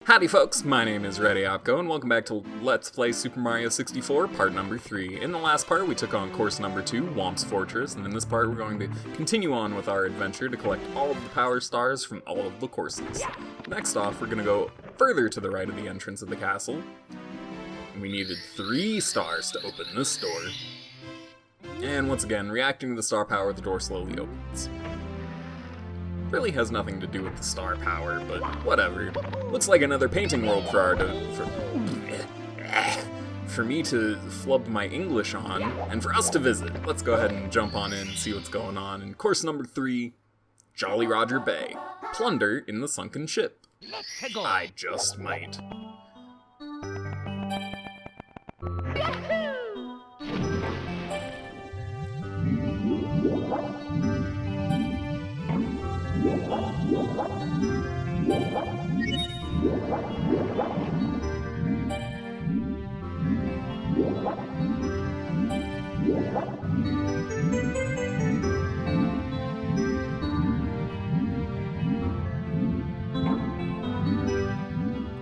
Howdy folks, my name is ReadyOpco, and welcome back to Let's Play Super Mario 64, part number 3. In the last part, we took on course number 2, Whomp's Fortress, and in this part, we're going to continue on with our adventure to collect all of the power stars from all of the courses. Next off, we're going to go further to the right of the entrance of the castle. We needed 3 stars to open this door. And once again, reacting to the star power, the door slowly opens. Really has nothing to do with the star power, but whatever. Looks like another painting world for me to flub my English on, and for us to visit. Let's go ahead and jump on in and see what's going on in course number 3, Jolly Roger Bay. Plunder in the sunken ship. I just might.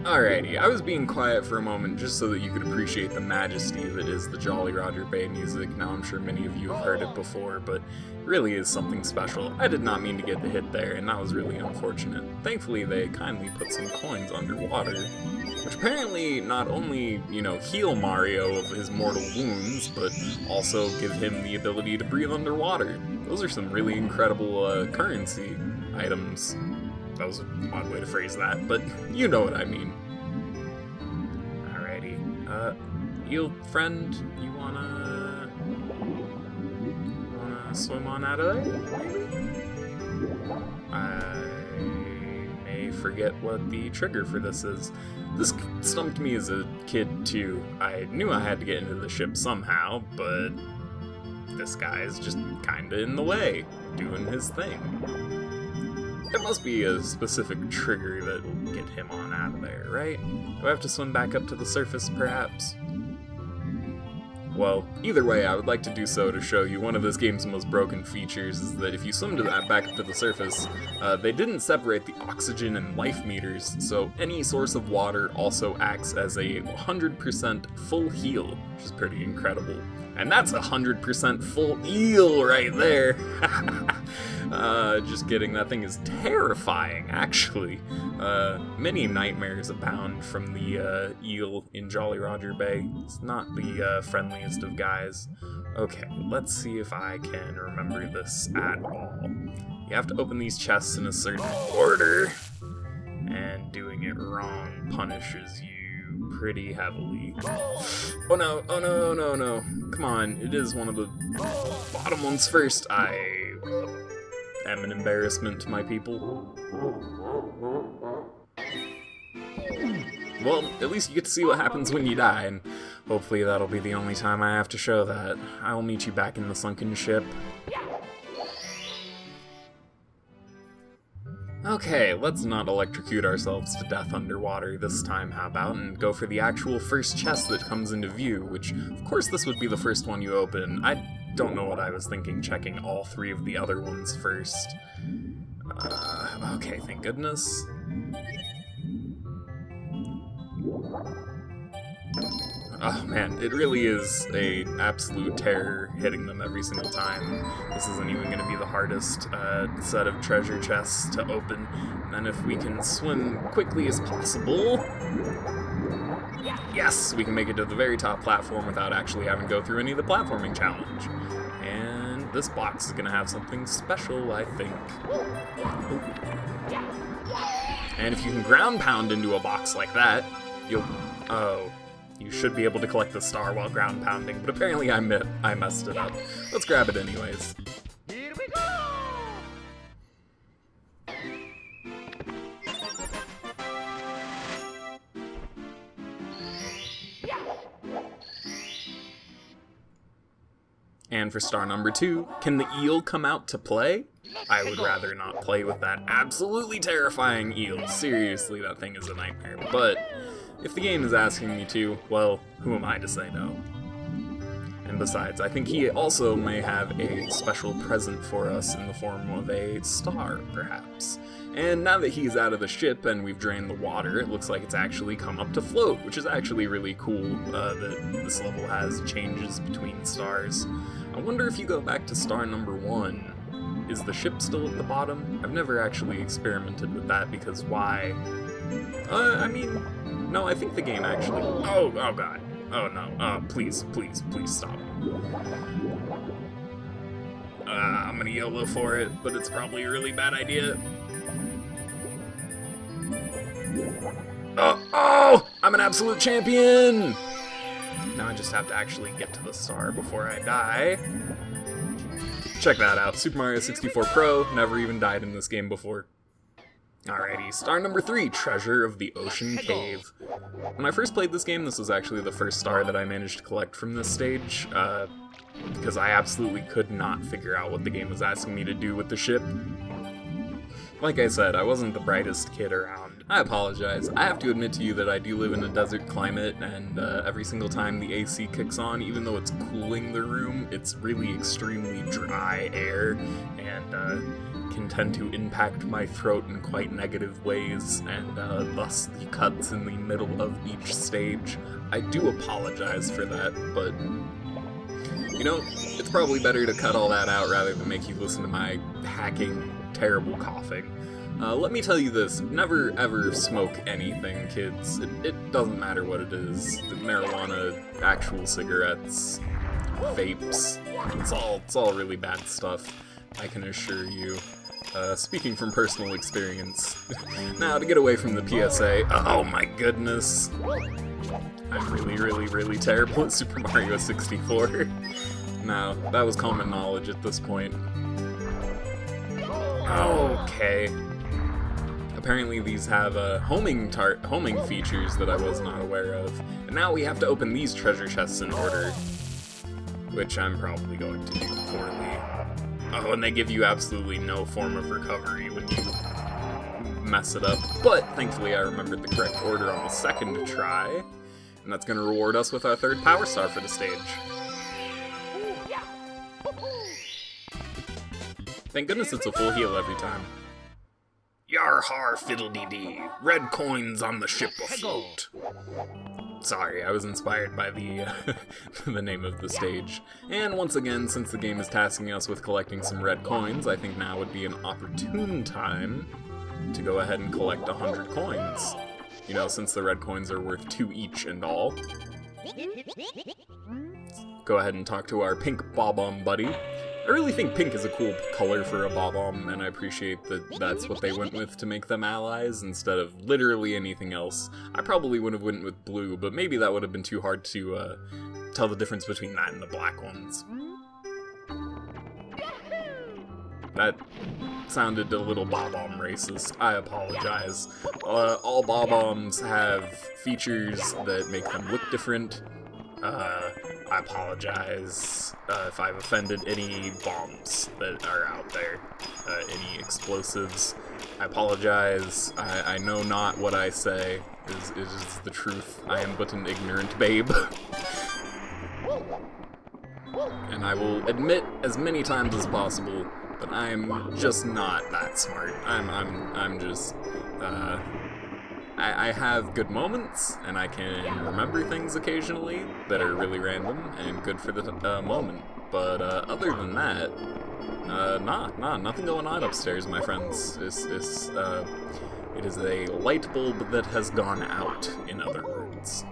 Alrighty, I was being quiet for a moment just so that you could appreciate the majesty that is the Jolly Roger Bay music. Now I'm sure many of you have heard it before, but it really is something special. I did not mean to get the hit there, and that was really unfortunate. Thankfully, they kindly put some coins underwater, which apparently not only, heal Mario of his mortal wounds, but also give him the ability to breathe underwater. Those are some really incredible currency items. That was an odd way to phrase that, but you know what I mean. Alrighty. Eel friend, you wanna swim on out of there? I may forget what the trigger for this is. This stumped me as a kid, too. I knew I had to get into the ship somehow, but this guy is just kinda in the way, doing his thing. There must be a specific trigger that will get him on out of there, right? Do I have to swim back up to the surface, perhaps? Well, either way, I would like to do so to show you one of this game's most broken features is that if you swim to that back up to the surface, they didn't separate the oxygen and life meters, so any source of water also acts as a 100% full heal, which is pretty incredible. And that's 100% full eel right there! Just kidding, that thing is terrifying, actually. Many nightmares abound from the eel in Jolly Roger Bay. It's not the friendliest of guys. Okay, let's see if I can remember this at all. You have to open these chests in a certain order, and doing it wrong punishes you pretty heavily. Oh no, oh no, no, no. Come on, it is one of the bottom ones first. I am an embarrassment to my people. Well, at least you get to see what happens when you die, and hopefully that'll be the only time I have to show that. I'll meet you back in the sunken ship. Okay, let's not electrocute ourselves to death underwater this time, how about, and go for the actual first chest that comes into view, which, of course, this would be the first one you open. I don't know what I was thinking, checking all 3 of the other ones first. Okay, thank goodness. Oh man, it really is a absolute terror hitting them every single time. This isn't even going to be the hardest set of treasure chests to open. And then if we can swim quickly as possible... Yes, we can make it to the very top platform without actually having to go through any of the platforming challenge. And this box is going to have something special, I think. Ooh. And if you can ground pound into a box like that, you'll... Oh... You should be able to collect the star while ground pounding, but apparently I messed it up. Let's grab it anyways. Here we go! And for star number 2, can the eel come out to play? I would rather not play with that absolutely terrifying eel. Seriously, that thing is a nightmare. But if the game is asking me to, well, who am I to say no? And besides, I think he also may have a special present for us in the form of a star, perhaps. And now that he's out of the ship and we've drained the water, it looks like it's actually come up to float, which is actually really cool that this level has changes between stars. I wonder if you go back to star number 1, is the ship still at the bottom? I've never actually experimented with that because why? I mean, no, I think the game actually... Oh god. Oh no, please stop. I'm gonna YOLO for it, but it's probably a really bad idea. Oh! I'm an absolute champion! Now I just have to actually get to the star before I die. Check that out, Super Mario 64 Pro, never even died in this game before. Alrighty, star number 3, Treasure of the Ocean Cave. When I first played this game, this was actually the first star that I managed to collect from this stage, because I absolutely could not figure out what the game was asking me to do with the ship. Like I said, I wasn't the brightest kid around. I apologize. I have to admit to you that I do live in a desert climate, and every single time the AC kicks on, even though it's cooling the room, it's really extremely dry air, and can tend to impact my throat in quite negative ways, and thus the cuts in the middle of each stage. I do apologize for that, but, you know, it's probably better to cut all that out rather than make you listen to my hacking, terrible coughing. Let me tell you this, never ever smoke anything, kids. It doesn't matter what it is. Marijuana, actual cigarettes, vapes, it's all really bad stuff, I can assure you. Speaking from personal experience. Now, to get away from the PSA, oh my goodness. I'm really terrible at Super Mario 64. Now, that was common knowledge at this point. Okay. Apparently these have homing features that I was not aware of. And now we have to open these treasure chests in order, which I'm probably going to do poorly. Oh, and they give you absolutely no form of recovery when you mess it up. But thankfully I remembered the correct order on the second try, and that's going to reward us with our 3rd power star for the stage. Thank goodness it's a full heal every time. Yar har fiddle-dee-dee, red coins on the ship afloat. Sorry, I was inspired by the the name of the stage. And once again, since the game is tasking us with collecting some red coins, I think now would be an opportune time to go ahead and collect 100 coins. You know, since the red coins are worth 2 each and all. Go ahead and talk to our pink bob-omb buddy. I really think pink is a cool color for a bob-omb, and I appreciate that that's what they went with to make them allies instead of literally anything else. I probably would have went with blue, but maybe that would have been too hard to tell the difference between that and the black ones. That sounded a little bob-omb racist. I apologize. All bob-ombs have features that make them look different. I apologize if I've offended any bombs that are out there, any explosives. I apologize. I know not what I say is the truth. I am but an ignorant babe. And I will admit as many times as possible that I'm just not that smart. I'm just, I have good moments, and I can remember things occasionally that are really random and good for the moment. But other than that, nothing going on upstairs, my friends. It is a light bulb that has gone out, in other words.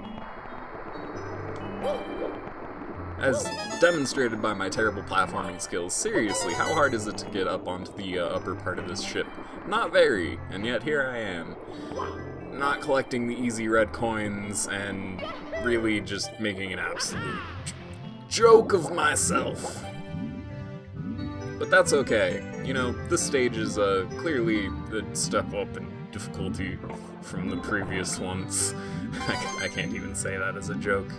As demonstrated by my terrible platforming skills, seriously, how hard is it to get up onto the upper part of this ship? Not very, and yet here I am. Not collecting the easy red coins, and really just making an absolute joke of myself. But that's okay. You know, this stage is clearly a step up in difficulty from the previous ones. I can't even say that as a joke.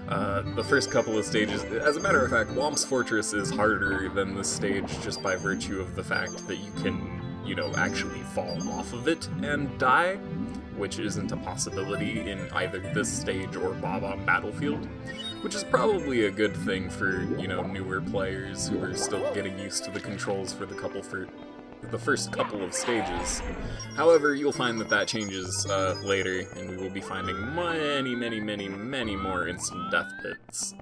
The first couple of stages, as a matter of fact, Womp's Fortress is harder than this stage just by virtue of the fact that you can you know, actually fall off of it and die, which isn't a possibility in either this stage or bob-omb Battlefield, which is probably a good thing for, you know, newer players who are still getting used to the controls for the first couple of stages. However, you'll find that that changes later, and we will be finding many more instant death pits.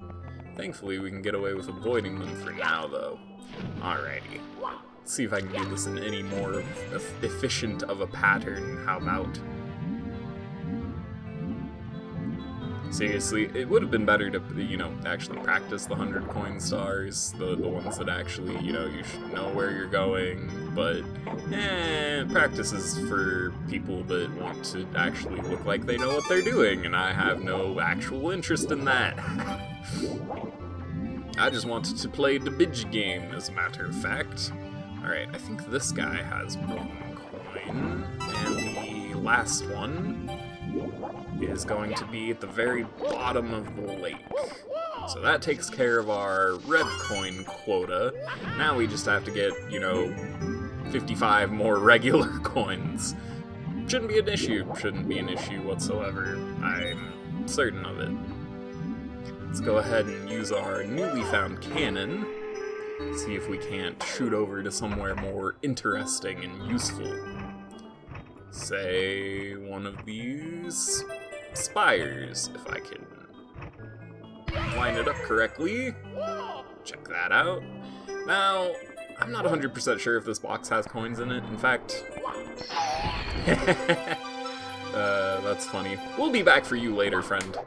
Thankfully, we can get away with avoiding them for now, though. Alrighty. Let's see if I can do this in any more efficient of a pattern. How about? Seriously, it would have been better to, you know, actually practice the 100 coin stars, the ones that actually, you know, you should know where you're going, but, practice is for people that want to actually look like they know what they're doing, and I have no actual interest in that. I just wanted to play the bitch game, as a matter of fact. Alright, I think this guy has 1 coin, and the last one is going to be at the very bottom of the lake. So that takes care of our red coin quota. Now we just have to get, you know, 55 more regular coins. Shouldn't be an issue whatsoever. I'm certain of it. Let's go ahead and use our newly found cannon. See if we can't shoot over to somewhere more interesting and useful. Say one of these spires, if I can line it up correctly. Check that out. Now, I'm not 100% sure if this box has coins in it. In fact, that's funny. We'll be back for you later, friend.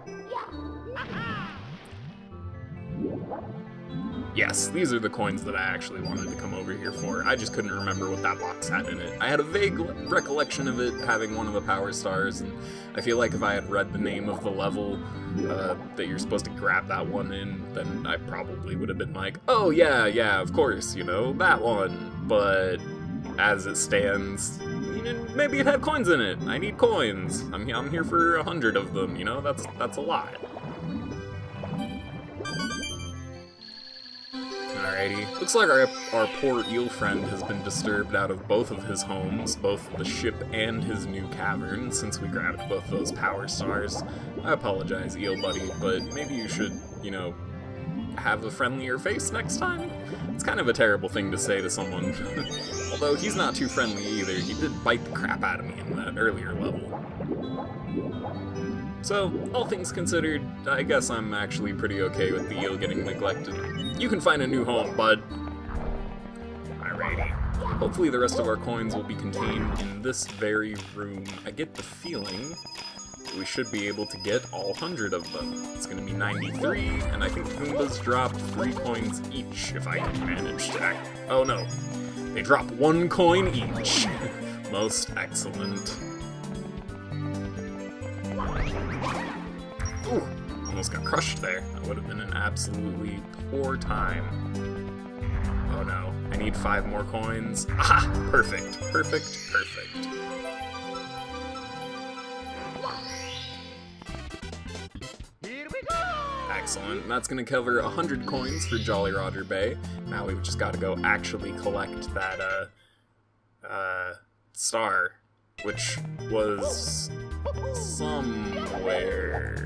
Yes, these are the coins that I actually wanted to come over here for. I just couldn't remember what that box had in it. I had a vague recollection of it having one of the power stars, and I feel like if I had read the name of the level that you're supposed to grab that one in, then I probably would have been like, oh yeah, of course, you know, that one. But as it stands, maybe it had coins in it. I need coins. I'm here for 100 of them, you know, that's a lot. Alrighty. Looks like our poor eel friend has been disturbed out of both of his homes, both the ship and his new cavern, since we grabbed both those power stars. I apologize, eel buddy, but maybe you should, you know, have a friendlier face next time? It's kind of a terrible thing to say to someone. Although he's not too friendly either. He did bite the crap out of me in that earlier level. So, all things considered, I guess I'm actually pretty okay with the eel getting neglected. You can find a new home, bud. Alrighty. Hopefully the rest of our coins will be contained in this very room. I get the feeling we should be able to get all 100 of them. It's going to be 93, and I think Goombas drop 3 coins each if I can manage to act. Oh no, they drop 1 coin each. Most excellent. Ooh, almost got crushed there. That would have been an absolutely poor time. Oh no, I need 5 more coins. Ah, perfect. Excellent, and that's going to cover 100 coins for Jolly Roger Bay. Now we've just got to go actually collect that, star, which was somewhere.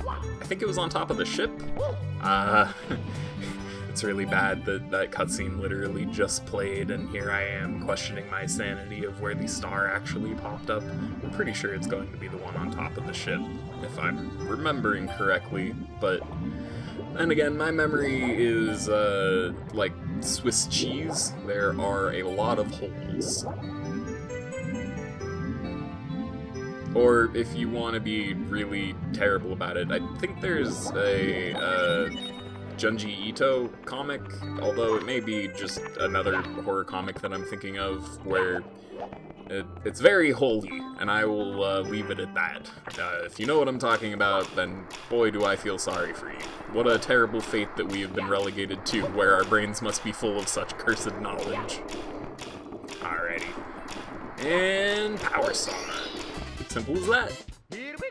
I think it was on top of the ship. It's really bad that that cutscene literally just played, and here I am questioning my sanity of where the star actually popped up. I'm pretty sure it's going to be the one on top of the ship, if I'm remembering correctly, but then again, my memory is, like Swiss cheese. There are a lot of holes. Or, if you want to be really terrible about it, I think there's a, Junji Ito comic, although it may be just another horror comic that I'm thinking of, where it's very holy, and I will leave it at that. If you know what I'm talking about, then boy do I feel sorry for you. What a terrible fate that we have been relegated to, where our brains must be full of such cursed knowledge. Alrighty. And Power Star. Simple as that. Here we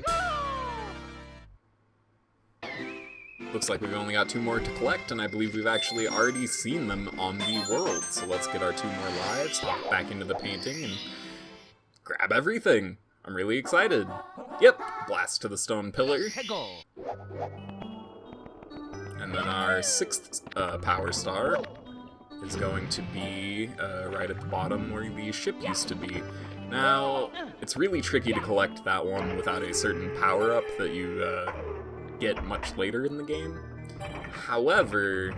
go! Looks like we've only got 2 more to collect, and I believe we've actually already seen them on the world. So let's get our 2 more lives, hop back into the painting, and grab everything. I'm really excited. Yep, blast to the stone pillar. And then our 6th power star is going to be right at the bottom where the ship used to be. Now, it's really tricky to collect that one without a certain power-up that you get much later in the game. However,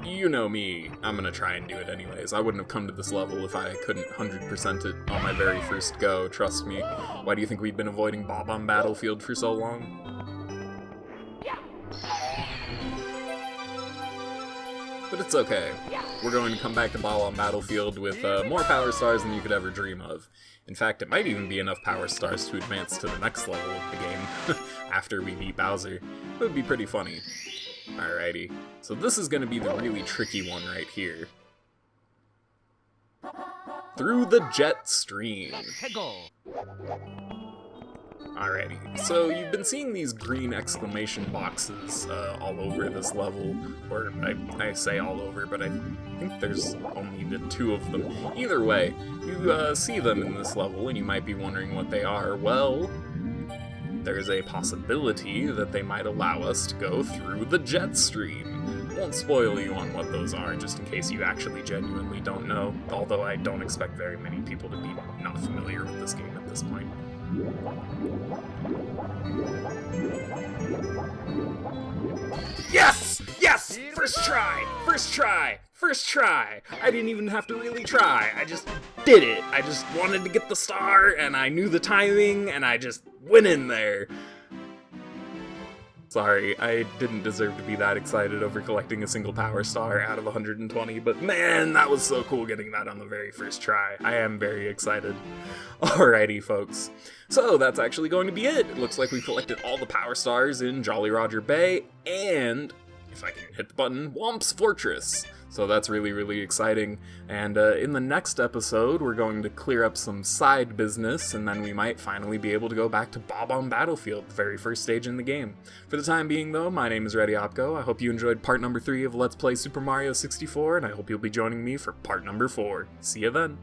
you know me, I'm gonna try and do it anyways. I wouldn't have come to this level if I couldn't 100% it on my very first go, trust me. Why do you think we've been avoiding bob-omb Battlefield for so long? But it's okay. We're going to come back to bob-omb Battlefield with more power stars than you could ever dream of. In fact, it might even be enough power stars to advance to the next level of the game after we beat Bowser. It would be pretty funny. Alrighty, so this is going to be the really tricky one right here. Through the jet stream. Alrighty, so you've been seeing these green exclamation boxes all over this level, or I say all over, but I think there's only the 2 of them. Either way, you see them in this level, and you might be wondering what they are. Well, there's a possibility that they might allow us to go through the jet stream. Won't spoil you on what those are, just in case you actually genuinely don't know, although I don't expect very many people to be not familiar with this game at this point. Yes! Yes! First try! First try! First try! I didn't even have to really try. I just did it. I just wanted to get the star, and I knew the timing, and I just went in there. Sorry, I didn't deserve to be that excited over collecting a single power star out of 120, but man, that was so cool getting that on the very first try. I am very excited. Alrighty, folks. So that's actually going to be it. It looks like we collected all the power stars in Jolly Roger Bay, and, if I can hit the button, Womp's Fortress. So that's really, really exciting. And in the next episode, we're going to clear up some side business, and then we might finally be able to go back to bob-omb Battlefield, the very first stage in the game. For the time being, though, my name is Ready Opco. I hope you enjoyed part number 3 of Let's Play Super Mario 64, and I hope you'll be joining me for part number 4. See you then!